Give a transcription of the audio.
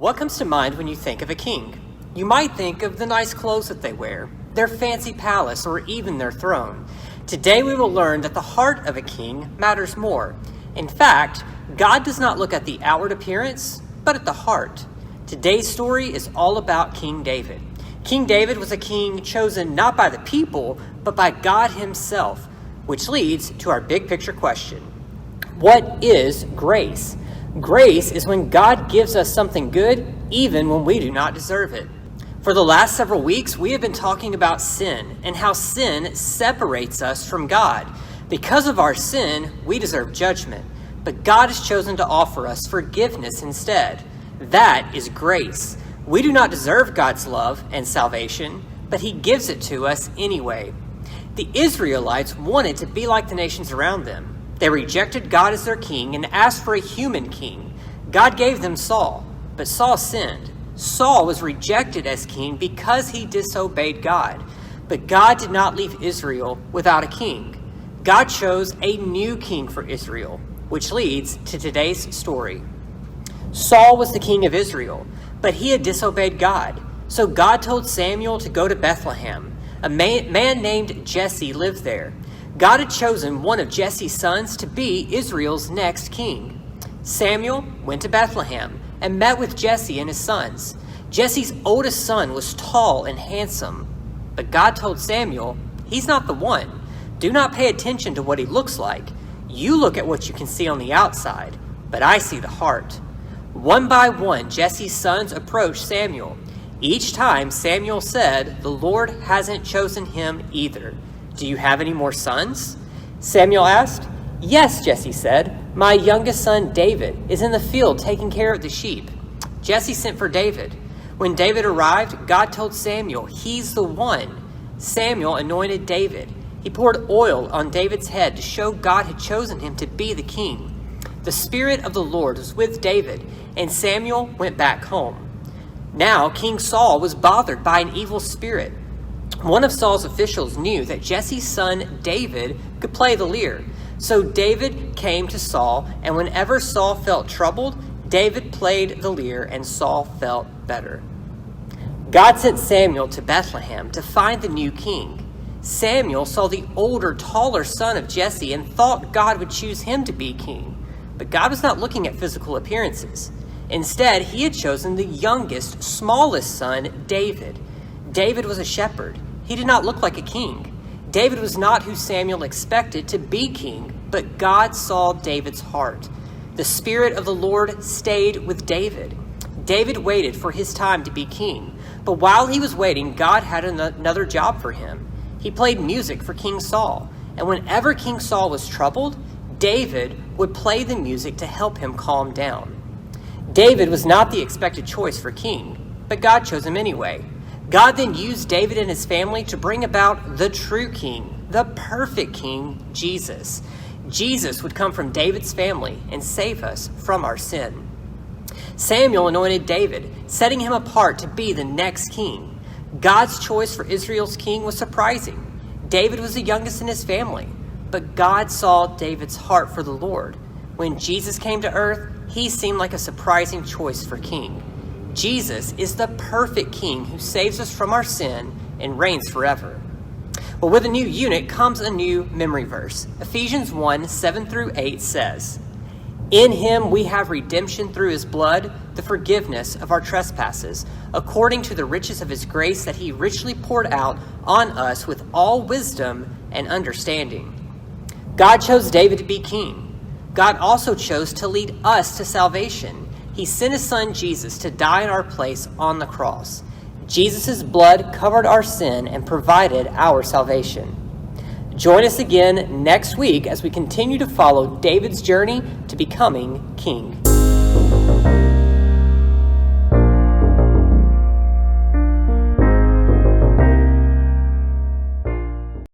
What comes to mind when you think of a king? You might think of the nice clothes that they wear, their fancy palace, or even their throne. Today we will learn that the heart of a king matters more. In fact, God does not look at the outward appearance, but at the heart. Today's story is all about King David. King David was a king chosen not by the people, but by God himself, which leads to our big picture question. What is grace? Grace is when God gives us something good, even when we do not deserve it. For the last several weeks, we have been talking about sin and how sin separates us from God. Because of our sin, we deserve judgment, but God has chosen to offer us forgiveness instead. That is grace. We do not deserve God's love and salvation, but he gives it to us anyway. The Israelites wanted to be like the nations around them. They rejected God as their king and asked for a human king. God gave them Saul, but Saul sinned. Saul was rejected as king because he disobeyed God. But God did not leave Israel without a king. God chose a new king for Israel, which leads to today's story. Saul was the king of Israel, but he had disobeyed God. So God told Samuel to go to Bethlehem. A man named Jesse lived there. God had chosen one of Jesse's sons to be Israel's next king. Samuel went to Bethlehem and met with Jesse and his sons. Jesse's oldest son was tall and handsome, but God told Samuel, he's not the one. Do not pay attention to what he looks like. You look at what you can see on the outside, but I see the heart. One by one, Jesse's sons approached Samuel. Each time Samuel said, the Lord hasn't chosen him either. Do you have any more sons? Samuel asked. Yes, Jesse said. My youngest son, David, is in the field taking care of the sheep. Jesse sent for David. When David arrived, God told Samuel, he's the one. Samuel anointed David. He poured oil on David's head to show God had chosen him to be the king. The Spirit of the Lord was with David, and Samuel went back home. Now King Saul was bothered by an evil spirit. One of Saul's officials knew that Jesse's son David could play the lyre. So David came to Saul, and whenever Saul felt troubled, David played the lyre and Saul felt better. God sent Samuel to Bethlehem to find the new king. Samuel saw the older, taller son of Jesse and thought God would choose him to be king. But God was not looking at physical appearances. Instead, he had chosen the youngest, smallest son, David. David was a shepherd. He did not look like a king. David was not who Samuel expected to be king, but God saw David's heart. The Spirit of the Lord stayed with David. David waited for his time to be king, but while he was waiting, God had another job for him. He played music for King Saul, and whenever King Saul was troubled, David would play the music to help him calm down. David was not the expected choice for king, but God chose him anyway. God then used David and his family to bring about the true king, the perfect king, Jesus. Jesus would come from David's family and save us from our sin. Samuel anointed David, setting him apart to be the next king. God's choice for Israel's king was surprising. David was the youngest in his family, but God saw David's heart for the Lord. When Jesus came to earth, he seemed like a surprising choice for king. Jesus is the perfect king who saves us from our sin and reigns forever. Well, with a new unit comes a new memory verse. Ephesians 1, 7-8 says, in him we have redemption through his blood, the forgiveness of our trespasses, according to the riches of his grace that he richly poured out on us with all wisdom and understanding. God chose David to be king. God also chose to lead us to salvation. He sent his son Jesus to die in our place on the cross. Jesus' blood covered our sin and provided our salvation. Join us again next week as we continue to follow David's journey to becoming king.